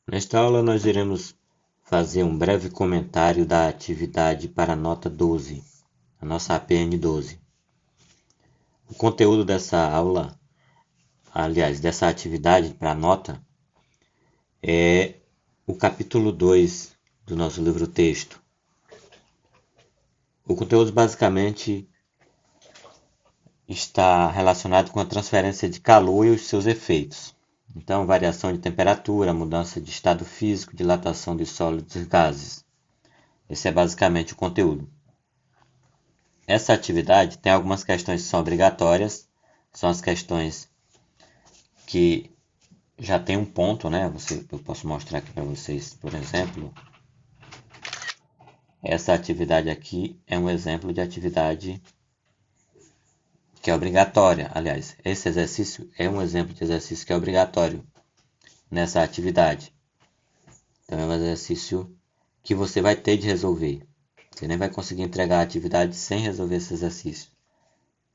Nesta aula nós iremos fazer um breve comentário da atividade para a nota 12, a nossa APN 12. O conteúdo dessa aula, aliás, dessa atividade para a nota, é o capítulo 2 do nosso livro-texto. O conteúdo basicamente está relacionado com a transferência de calor e os seus efeitos. Então, variação de temperatura, mudança de estado físico, dilatação de sólidos e gases. Esse é basicamente o conteúdo. Essa atividade tem algumas questões que são obrigatórias, são as questões que já tem um ponto, né? Eu posso mostrar aqui para vocês, por exemplo. Essa atividade aqui é um exemplo de atividade que é obrigatória. Aliás, esse exercício é um exemplo de exercício que é obrigatório nessa atividade. Então, é um exercício que você vai ter de resolver. Você nem vai conseguir entregar a atividade sem resolver esse exercício.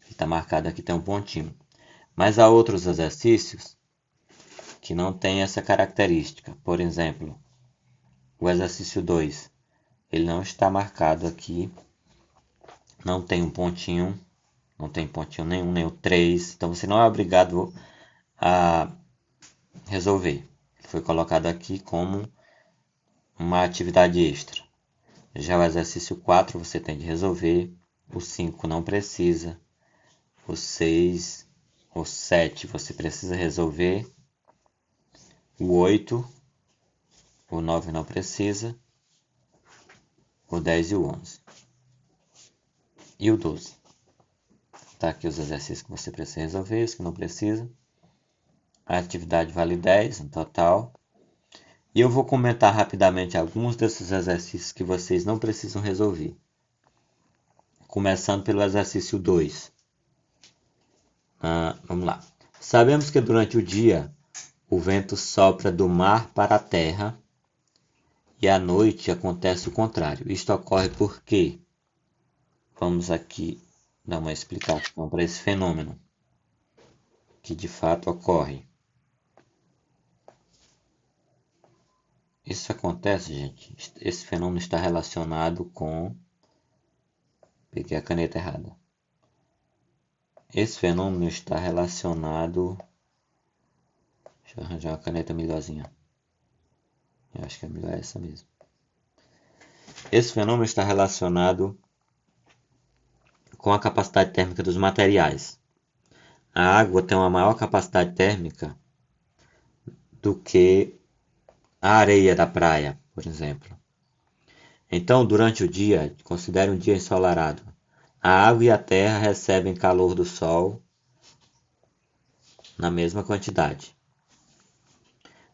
Está marcado aqui, tem um pontinho. Mas há outros exercícios que não têm essa característica. Por exemplo, o exercício 2. Ele não está marcado aqui. Não tem um pontinho. Não tem pontinho nenhum, nem o 3. Então, você não é obrigado a resolver. Ele foi colocado aqui como uma atividade extra. Já o exercício 4 você tem de resolver. O 5 não precisa. O 6, o 7 você precisa resolver. O 8, o 9 não precisa. O 10 e o 11. E o 12. Tá aqui os exercícios que você precisa resolver, os que não precisa. A atividade vale 10 no total. E eu vou comentar rapidamente alguns desses exercícios que vocês não precisam resolver. Começando pelo exercício 2. Vamos lá. Sabemos que durante o dia o vento sopra do mar para a terra e à noite acontece o contrário. Isto ocorre porque vamos aqui dar uma explicação para esse fenômeno que de fato ocorre. Isso acontece, gente. Esse fenômeno está relacionado com. Peguei a caneta errada. Esse fenômeno está relacionado. Deixa eu arranjar uma caneta melhorzinha. Eu acho que é melhor essa mesmo. Esse fenômeno está relacionado com a capacidade térmica dos materiais. A água tem uma maior capacidade térmica do que a areia da praia, por exemplo. Então, durante o dia, considere um dia ensolarado. A água e a terra recebem calor do sol na mesma quantidade.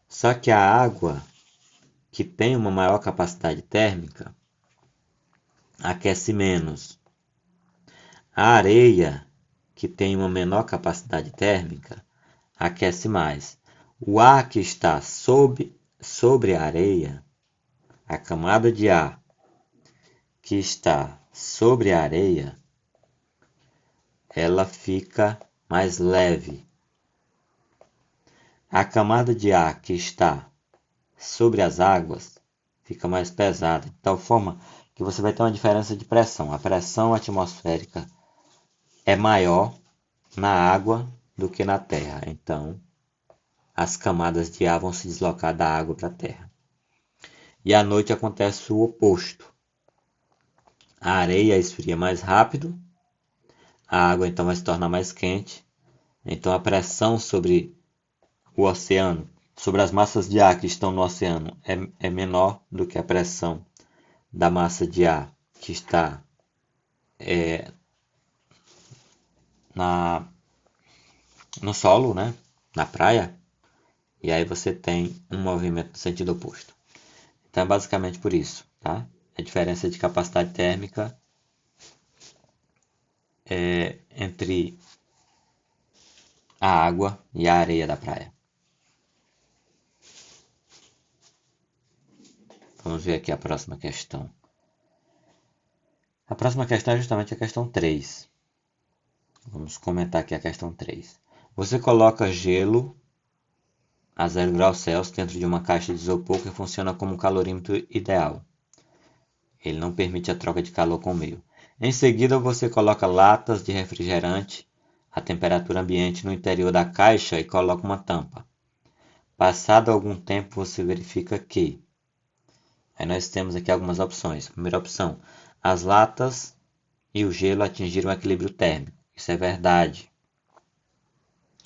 Só que a água, que tem uma maior capacidade térmica, aquece menos. A areia, que tem uma menor capacidade térmica, aquece mais. O ar que está sobre a areia, a camada de ar que está sobre a areia, ela fica mais leve. A camada de ar que está sobre as águas fica mais pesada, de tal forma que você vai ter uma diferença de pressão. A pressão atmosférica é maior na água do que na terra. Então, as camadas de ar vão se deslocar da água para a terra. E à noite acontece o oposto. A areia esfria mais rápido, a água então vai se tornar mais quente. Então, a pressão sobre o oceano, sobre as massas de ar que estão no oceano, é menor do que a pressão da massa de ar que está no solo, né? Na praia. E aí você tem um movimento no sentido oposto. Então é basicamente por isso, tá? A diferença de capacidade térmica entre a água e a areia da praia. Vamos ver aqui a próxima questão. A próxima questão é justamente a questão 3. Vamos comentar aqui a questão 3. Você coloca gelo a 0 graus Celsius dentro de uma caixa de isopor que funciona como um calorímetro ideal. Ele não permite a troca de calor com o meio. Em seguida, você coloca latas de refrigerante a temperatura ambiente no interior da caixa e coloca uma tampa. Passado algum tempo, você verifica que... Aí nós temos aqui algumas opções. Primeira opção, as latas e o gelo atingiram o equilíbrio térmico. Isso é verdade.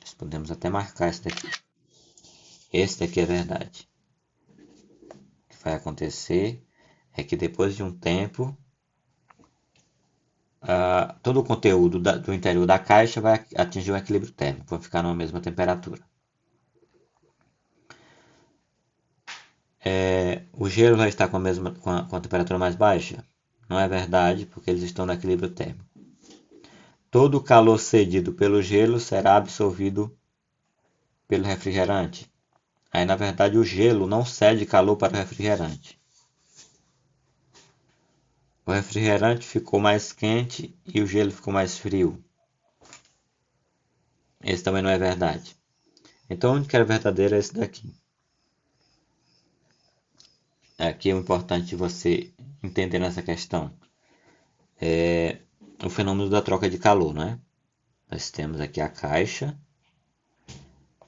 Nós podemos até marcar isso daqui. Esse daqui é verdade. O que vai acontecer é que depois de um tempo, todo o conteúdo do interior da caixa vai atingir o equilíbrio térmico, vai ficar na mesma temperatura. O gelo vai estar com a temperatura mais baixa? Não é verdade, porque eles estão no equilíbrio térmico. Todo o calor cedido pelo gelo será absorvido pelo refrigerante. Aí, na verdade, o gelo não cede calor para o refrigerante. O refrigerante ficou mais quente e o gelo ficou mais frio. Esse também não é verdade. Então, onde que é verdadeiro é esse daqui. Aqui é o importante você entender nessa questão. É o fenômeno da troca de calor, né? Nós temos aqui a caixa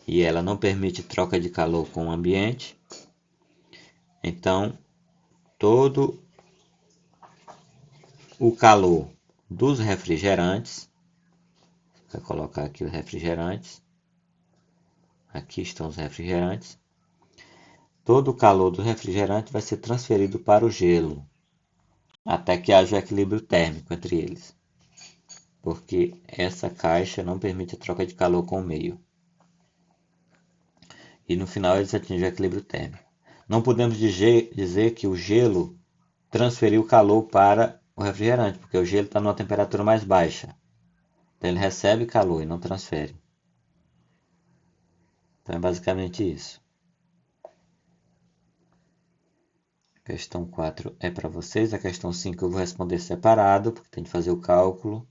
e ela não permite troca de calor com o ambiente. Então, todo o calor dos refrigerantes, vou colocar aqui os refrigerantes, aqui estão os refrigerantes, todo o calor do refrigerante vai ser transferido para o gelo, até que haja o equilíbrio térmico entre eles, porque essa caixa não permite a troca de calor com o meio. E no final eles atingem o equilíbrio térmico. Não podemos dizer que o gelo transferiu calor para o refrigerante, porque o gelo está numa temperatura mais baixa. Então ele recebe calor e não transfere. Então é basicamente isso. A questão 4 é para vocês. A questão 5 eu vou responder separado, porque tem que fazer o cálculo.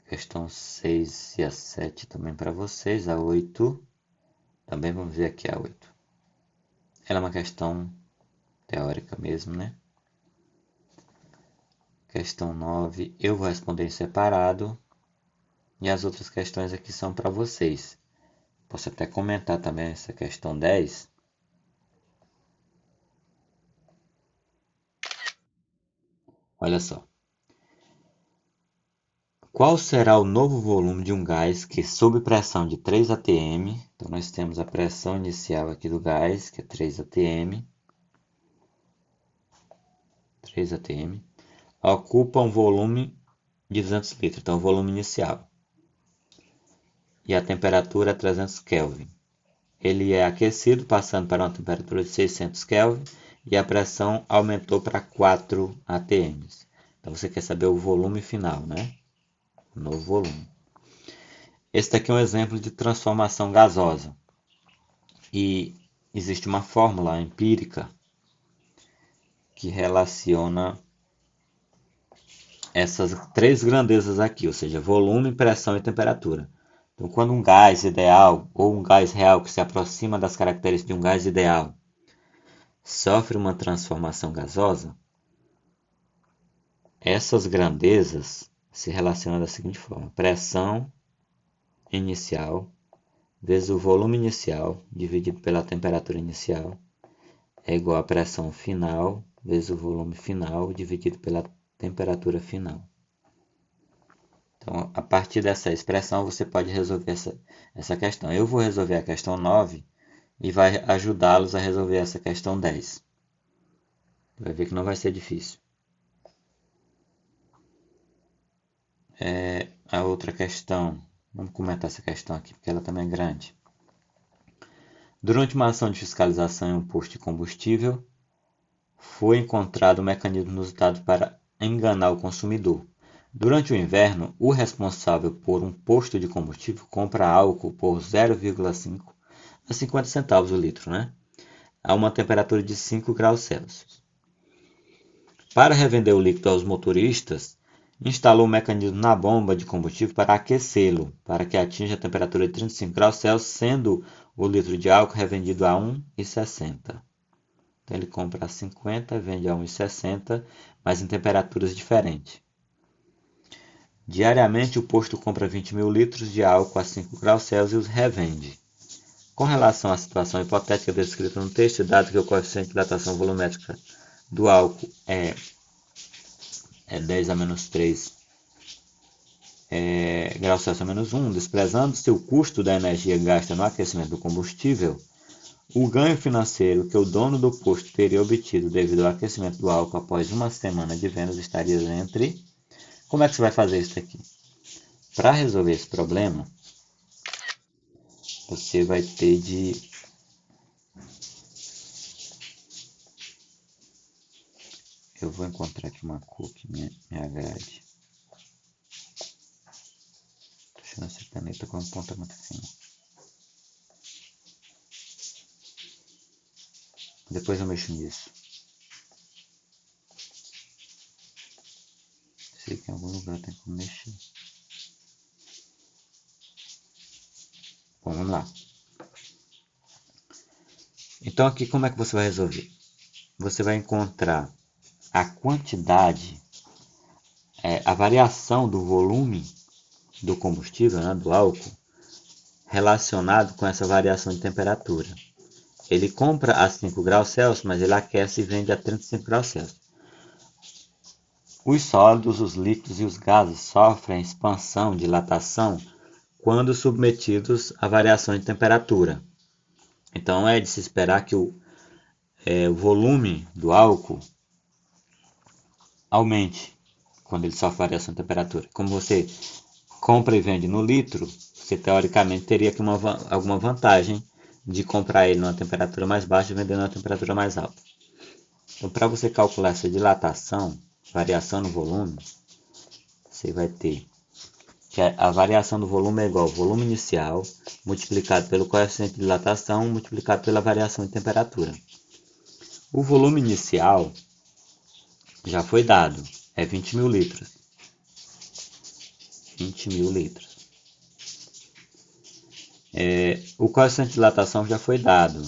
A questão 6 e a 7 também para vocês. A 8 também vamos ver aqui a 8. Ela é uma questão teórica mesmo, né? Questão 9 eu vou responder em separado. E as outras questões aqui são para vocês. Posso até comentar também essa questão 10. Olha só. Qual será o novo volume de um gás que, sob pressão de 3 atm, então nós temos a pressão inicial aqui do gás, que é 3 atm, ocupa um volume de 200 litros, então o volume inicial. E a temperatura é 300 Kelvin. Ele é aquecido, passando para uma temperatura de 600 Kelvin, e a pressão aumentou para 4 atm. Então você quer saber o volume final, né? O novo volume. Esse daqui é um exemplo de transformação gasosa. E existe uma fórmula empírica que relaciona essas três grandezas aqui, ou seja, volume, pressão e temperatura. Então, quando um gás ideal ou um gás real que se aproxima das características de um gás ideal sofre uma transformação gasosa, essas grandezas se relacionam da seguinte forma: pressão inicial vezes o volume inicial dividido pela temperatura inicial é igual a pressão final vezes o volume final dividido pela temperatura final. Então, a partir dessa expressão, você pode resolver essa questão. Eu vou resolver a questão 9 e vai ajudá-los a resolver essa questão 10. Vai ver que não vai ser difícil. A outra questão, vamos comentar essa questão aqui, porque ela também é grande. Durante uma ação de fiscalização em um posto de combustível, foi encontrado um mecanismo inusitado para enganar o consumidor. Durante o inverno, o responsável por um posto de combustível compra álcool por 0,5 a 50 centavos o litro, né? A uma temperatura de 5 graus Celsius. Para revender o líquido aos motoristas, instalou um mecanismo na bomba de combustível para aquecê-lo, para que atinja a temperatura de 35 graus Celsius, sendo o litro de álcool revendido a R$ 1,60. Então ele compra a 50 e vende a 1,60, mas em temperaturas diferentes. Diariamente o posto compra 20 mil litros de álcool a 5 graus Celsius e revende. Com relação à situação hipotética descrita no texto, dado que o coeficiente de dilatação volumétrica do álcool é 10 a menos 3 graus Celsius a menos 1, desprezando-se o custo da energia gasta no aquecimento do combustível, o ganho financeiro que o dono do posto teria obtido devido ao aquecimento do álcool após uma semana de vendas estaria entre... Como é que você vai fazer isso aqui? Para resolver esse problema, você vai ter de... Eu vou encontrar aqui uma cor que me agrade. Estou achando essa caneta com uma ponta muito fina. Depois eu mexo nisso. Sei que em algum lugar tem como mexer. Bom, vamos lá. Então aqui como é que você vai resolver? Você vai encontrar a quantidade, a variação do volume do combustível, né, do álcool, relacionado com essa variação de temperatura. Ele compra a 5 graus Celsius, mas ele aquece e vende a 35 graus Celsius. Os sólidos, os líquidos e os gases sofrem expansão, dilatação, quando submetidos a variações de temperatura. Então é de se esperar que o volume do álcool aumente quando ele sofre variação de temperatura. Como você compra e vende no litro, você teoricamente teria que alguma vantagem de comprar ele numa temperatura mais baixa e vender numa temperatura mais alta. Então, para você calcular essa dilatação, variação no volume, você vai ter que a variação do volume é igual ao volume inicial multiplicado pelo coeficiente de dilatação multiplicado pela variação de temperatura. O volume inicial já foi dado, é 20 mil litros. 20 mil litros. O coeficiente de dilatação já foi dado,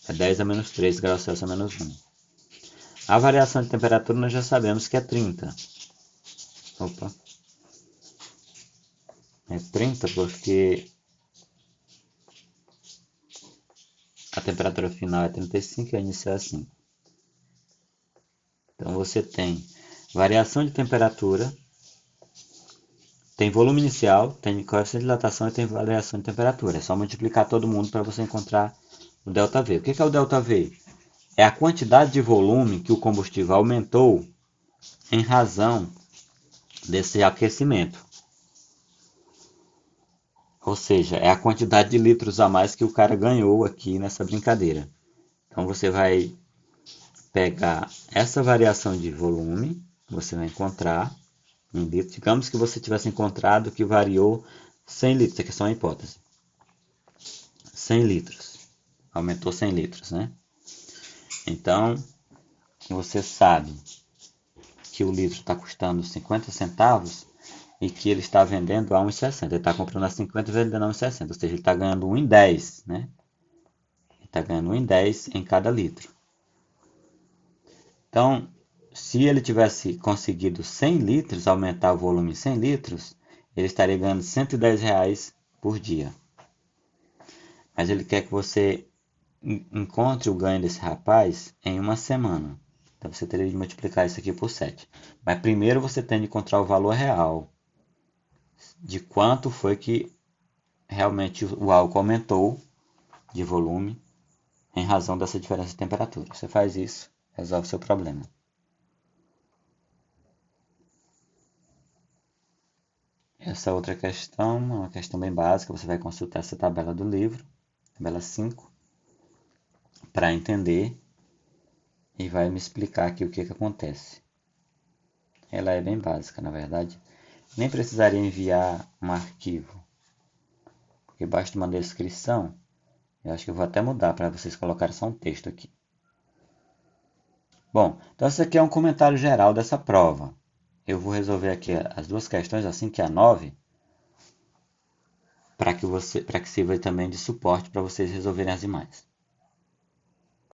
é 10 a menos 3 graus Celsius a menos 1. A variação de temperatura nós já sabemos que é 30. Opa. É 30 porque a temperatura final é 35 e a inicial é 5. Então você tem variação de temperatura, tem volume inicial, tem coeficiente de dilatação e tem variação de temperatura. É só multiplicar todo mundo para você encontrar o ΔV. O que é o ΔV? É a quantidade de volume que o combustível aumentou em razão desse aquecimento. Ou seja, é a quantidade de litros a mais que o cara ganhou aqui nessa brincadeira. Então você vai pegar essa variação de volume, você vai encontrar em litros. Digamos que você tivesse encontrado que variou 100 litros, aqui é só uma hipótese. 100 litros. Aumentou 100 litros, né? Então, você sabe que o litro está custando 50 centavos e que ele está vendendo a 1,60. Ele está comprando a 50 e vendendo a 1,60. Ou seja, ele está ganhando 1,10, né? Ele está ganhando 1,10 em cada litro. Então, se ele tivesse conseguido 100 litros, aumentar o volume em 100 litros, ele estaria ganhando R$110 por dia. Mas ele quer que você encontre o ganho desse rapaz em uma semana. Então você teria de multiplicar isso aqui por 7. Mas primeiro você tem de encontrar o valor real de quanto foi que realmente o álcool aumentou de volume em razão dessa diferença de temperatura. Você faz isso, resolve o seu problema. Essa outra questão é uma questão bem básica, você vai consultar essa tabela do livro, tabela 5, para entender e vai me explicar aqui o que acontece. Ela é bem básica, na verdade. Nem precisaria enviar um arquivo, porque basta uma descrição. Eu acho que eu vou até mudar para vocês colocarem só um texto aqui. Bom, então esse aqui é um comentário geral dessa prova. Eu vou resolver aqui as duas questões, a 5 e a 9, para que sirva também de suporte para vocês resolverem as demais.